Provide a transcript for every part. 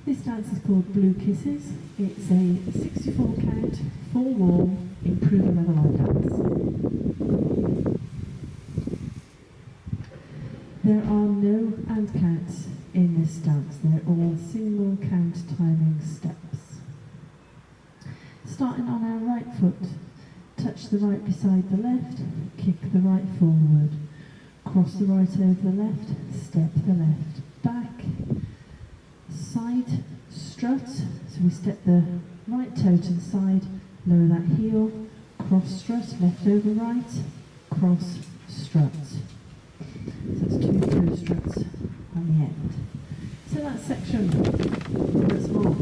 This dance is called Blue Kisses. It's a 64 count, full wall, improver level line dance. There are no and counts in this dance. They're all single count timing steps. Starting on our right foot, touch the right beside the left, kick the right forward, cross the right over the left, step the left back, side strut, so we step the right toe to the side, lower that heel, cross strut, left over right, cross strut. So that's 2 toe struts on the end. So that section once more.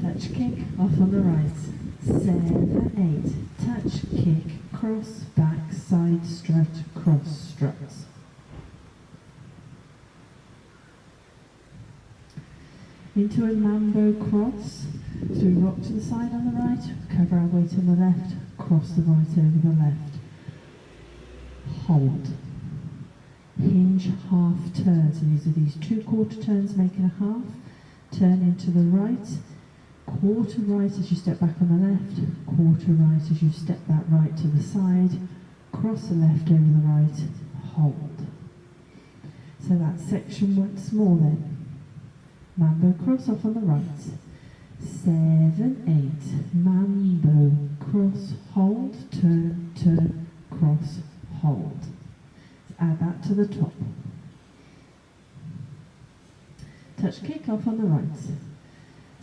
Touch kick off on the right. 7, 8. Touch kick, cross, back, side strut, cross strut. Into a mambo cross. So we rock to the side on the right, cover our weight on the left, cross the right over the left. Hold. Hinge half turn. So these are these 2 quarter turns making a half. Turn into the right. Quarter right as you step back on the left. Quarter right as you step that right to the side. Cross the left over the right. Hold. So that section once more then. Mambo cross off on the right. 7, 8. Mambo cross, hold, turn, turn, cross, hold. Let's add that to the top. Touch kick off on the right.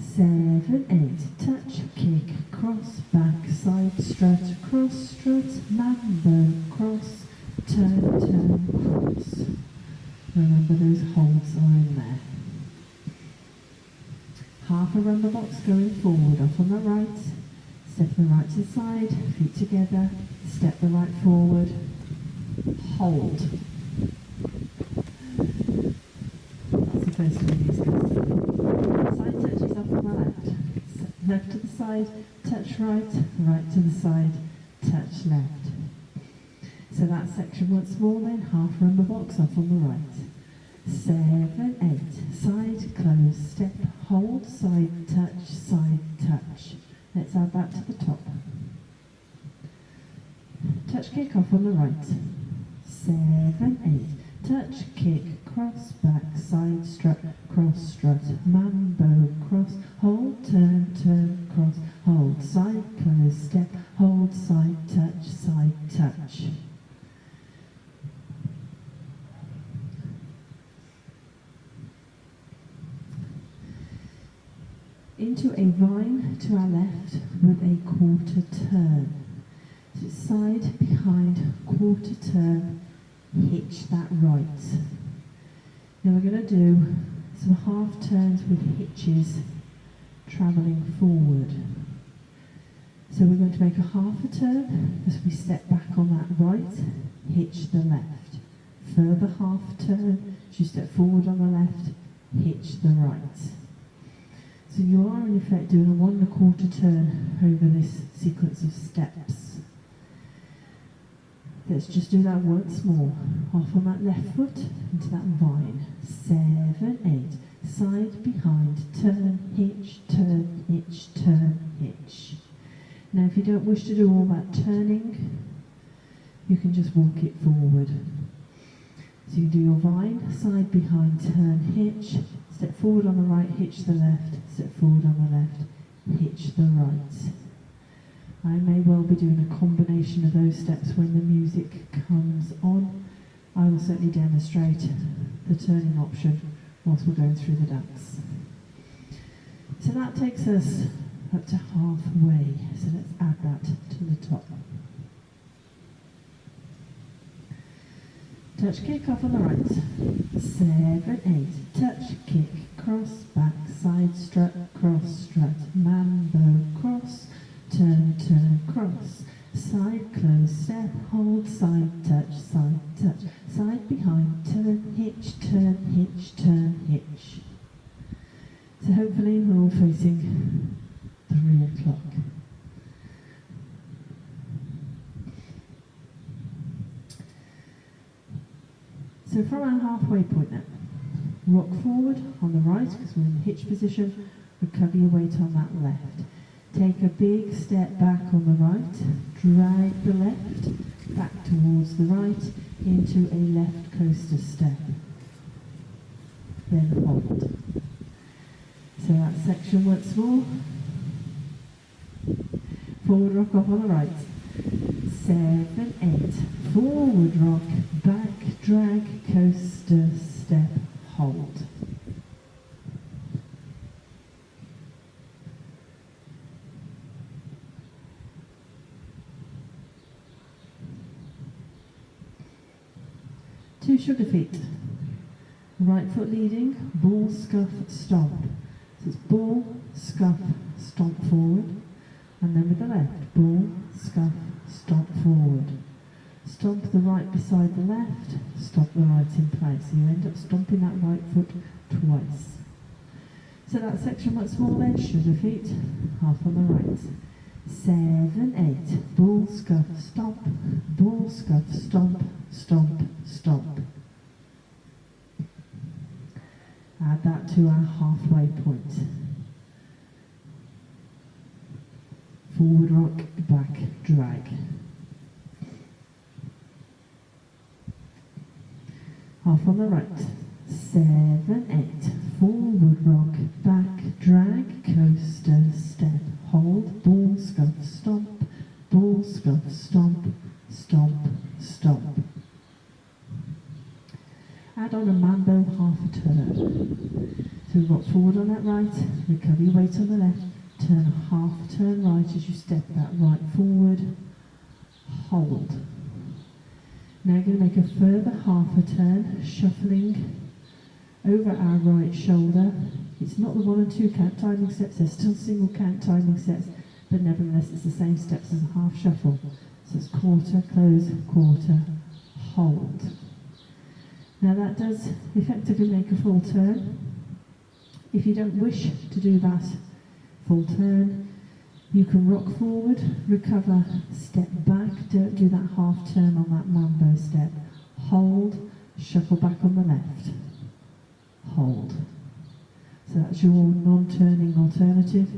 7, 8. Touch kick, cross, back, side strut, cross strut, mambo cross, turn, turn, cross. Remember those holds are in there. Half a rumba box going forward, off on the right, step the right to the side, feet together, step the right forward, hold. That's the first one these guys. Side touches off on the left, left to the side, touch right, right to the side, touch left. So that section once more then, half rumba box off on the right. 7, 8. Side, close, step, hold, side, touch. Let's add that to the top. Touch kick off on the right. 7, 8. Touch kick, cross, back, side strut, cross strut, mambo, cross, hold, turn, turn, cross, hold, side, close, step, hold, side, touch. Into a vine to our left with a quarter turn. So side, behind, quarter turn, hitch that right. Now we're going to do some half turns with hitches travelling forward. So we're going to make a half a turn as we step back on that right, hitch the left. Further half turn as you step forward on the left, hitch the right. So you are in effect doing a 1 1/4 turn over this sequence of steps. Let's just do that once more. Off on that left foot into that vine. 7, 8. Side, behind, turn, hitch, hitch. Now if you don't wish to do all that turning, you can just walk it forward. So you do your vine, side, behind, turn, hitch, step forward on the right, hitch the left, step forward on the left, hitch the right. I may well be doing a combination of those steps when the music comes on. I will certainly demonstrate the turning option whilst we're going through the dance. So that takes us up to halfway, so let's add that to the top. Touch kick off on the right. 7, 8. Touch kick, cross, back, side strut, cross strut, mambo, cross, turn, turn, cross. Side, close, step, hold, side, touch, side, behind, turn, hitch, hitch. So hopefully we're all facing 3 o'clock. So from our halfway point now, Rock forward on the right, because we're in the hitch position. Recover your weight on that left. Take a big step back on the right. Drag the left back towards the right into a left coaster step. Then hold. So that section once more. Forward rock off on the right. 7, 8. Forward rock, back, drag, coaster, step, hold. Two sugar feet. Right foot leading, ball, scuff, stomp. So it's ball, scuff, stomp forward. And then with the left, ball, scuff, stomp forward. Stomp the right beside the left, stomp the right in place. So you end up stomping that right foot twice. So that section once more then, sugar feet, half on the right. 7, 8, ball, scuff, stomp, ball, scuff, stomp, stomp, stomp. Add that to our halfway point. Forward rock, back, drag. Half on the right. 7, 8. Forward rock, back, drag, coaster, step, hold, ball, scuff, stomp, ball, scuff, stomp, stomp, stomp. Add on a mambo half a turn. So rock forward on that right, recover your weight on the left, turn a half turn right as you step that right forward, hold. Now you're going to make a further half a turn, shuffling over our right shoulder. It's not the 1 and 2 count timing steps, they're still single count timing steps, but nevertheless it's the same steps as a half shuffle. So it's quarter, close, quarter, hold. Now that does effectively make a full turn. If you don't wish to do that full turn, you can rock forward, recover, step back, don't do that half turn on that mambo step. Hold, shuffle back on the left. Hold. So that's your non-turning alternative,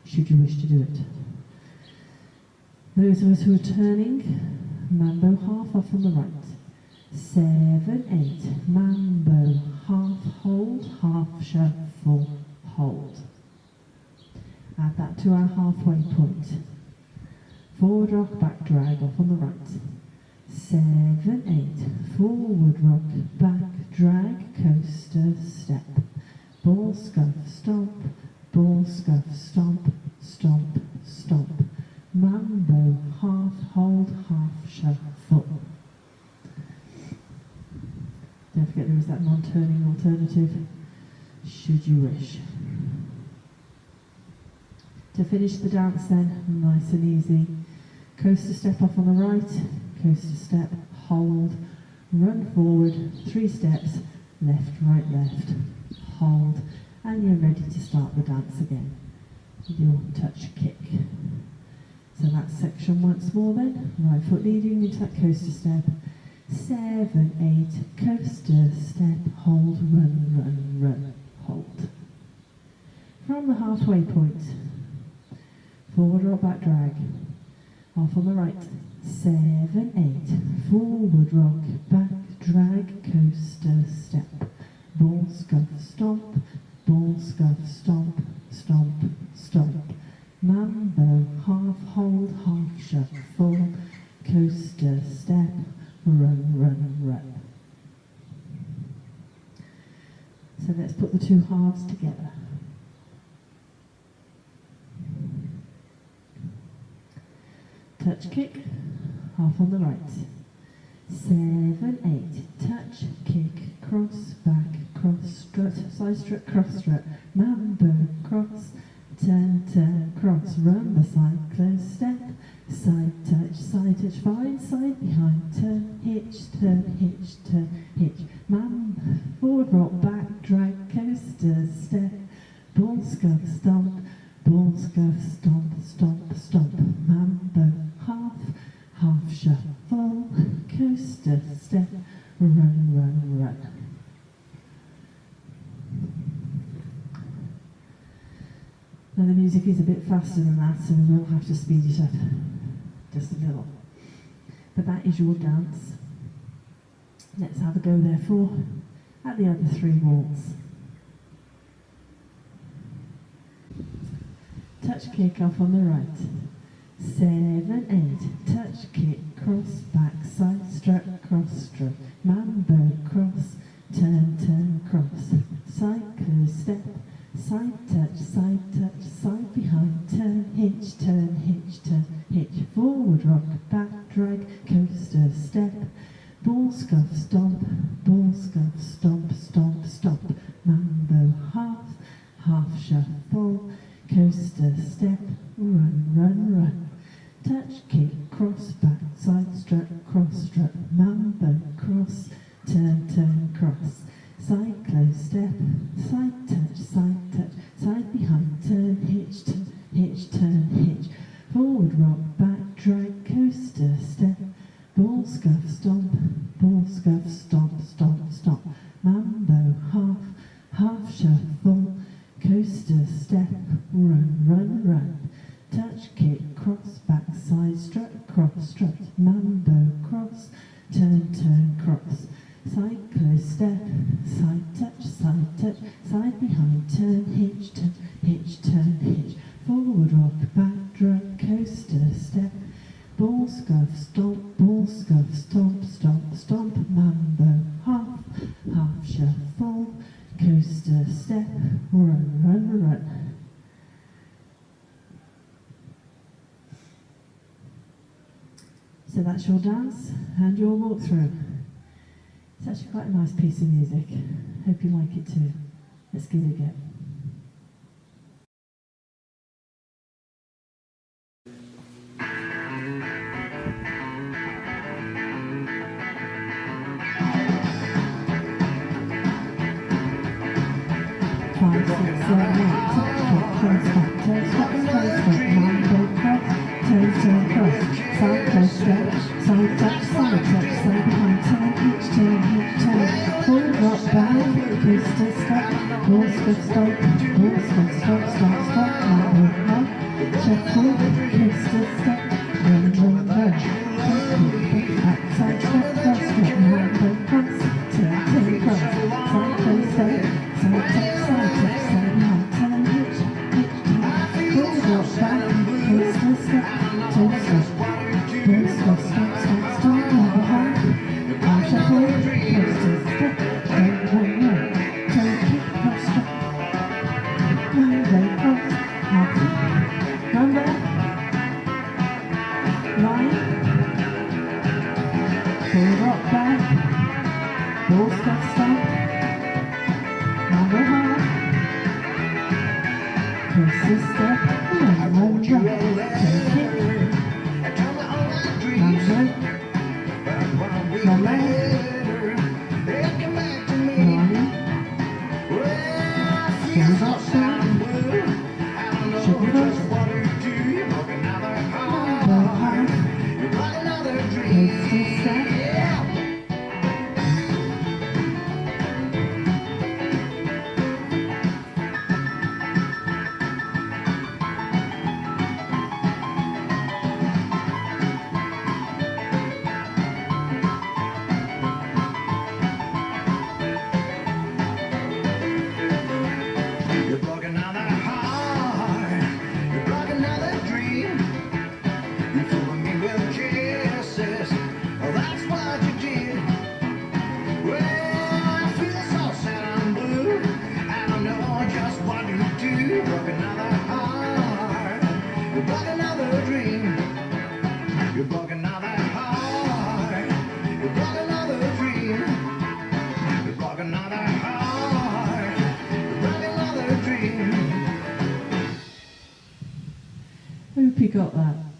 should you wish to do it. Those of us who are turning, mambo half off on the right. 7, 8, mambo, half hold, half shuffle, hold. Add that to our halfway point. Forward rock, back drag off on the right. 7, 8, forward rock, back drag, coaster, step. Ball, scuff, stomp, ball, scuff, stomp, stomp, stomp. Mambo, half hold, half shuffle. Don't forget there is that non-turning alternative, should you wish. To finish the dance then, nice and easy. Coaster step off on the right, coaster step, hold, run forward, 3 steps, left, right, left, hold, and you're ready to start the dance again with your touch kick. So that section once more then, right foot leading into that coaster step, 7, 8, coaster, step, hold, run, run, run, hold. From the halfway point, forward rock, back drag, off on the right, 7, 8, forward rock, back drag, coaster, step, ball, scuff, stomp, ball, scuff, stomp, stomp, stomp, mambo, half hold, half shuffle, coaster, step, run, run, run. So let's put the 2 halves together. Touch kick, half on the right. 7, 8, touch, kick, cross, back, cross, strut, side strut, cross strut, mambo, cross, turn, turn, cross, run the side, close step, side touch, 5, side behind, turn, hitch, mambo, forward rock, back, drag, coaster, step, ball, scuff, stomp, ball, scuff, stomp, stomp, stomp, mambo, half shuffle, coaster, step, run, run, run. Now the music is a bit faster than that, so we will have to speed it up just a little. But that is your dance. Let's have a go therefore at the other three waltz. Touch kick off on the right. 7, 8. Touch kick, cross, back, side, strut, cross, strut. Mambo, cross, turn, turn, cross. Side close, step, side touch, side behind, turn, hitch, forward rock, back drag, coaster, step, ball scuff, stomp, stomp, stomp, mambo, half shuffle, coaster, step, run, touch, kick, cross, back, side strut, cross strut, mambo, cross, turn, cross, side close, step, side touch, side behind, turn, hitch, forward rock, back drag, coaster, step, ball scuff, stomp, stomp, mambo, half shuffle, coaster, step, run, touch, kick, cross, back, side, strut, cross, strut, mambo, cross, turn, cross, side close, step, side touch, side behind, turn, hitch, forward rock, back drag, coaster, step, ball scuff, stomp, mambo, half shuffle, coaster, step, run. So that's your dance and your walkthrough. It's actually quite a nice piece of music. Hope you like it too. Let's give it a go. Five, 6, 7, 8. Touch, kick, cross, back, toe, step, mambo, cross, turn, cross, side close, step, side touch, side behind, turn, hitch, forward rock, back, coaster, step, ball scuff, stop, mambo, half, shuffle, coaster, step, run, back, side step, cross, step, mambo, cross, turn, cross, side close, step, side touch, side behind, turn, hitch, forward rock, back, coaster, step, toe step, ball scuff, stop, mambo, half shuffle, coaster, step, run, toe kick, cross, step, mambo, cross, half, mambo, line, forward rock, back, ball scuff, stop, mambo, half, coaster, step, run, toe kick, Hope you got that.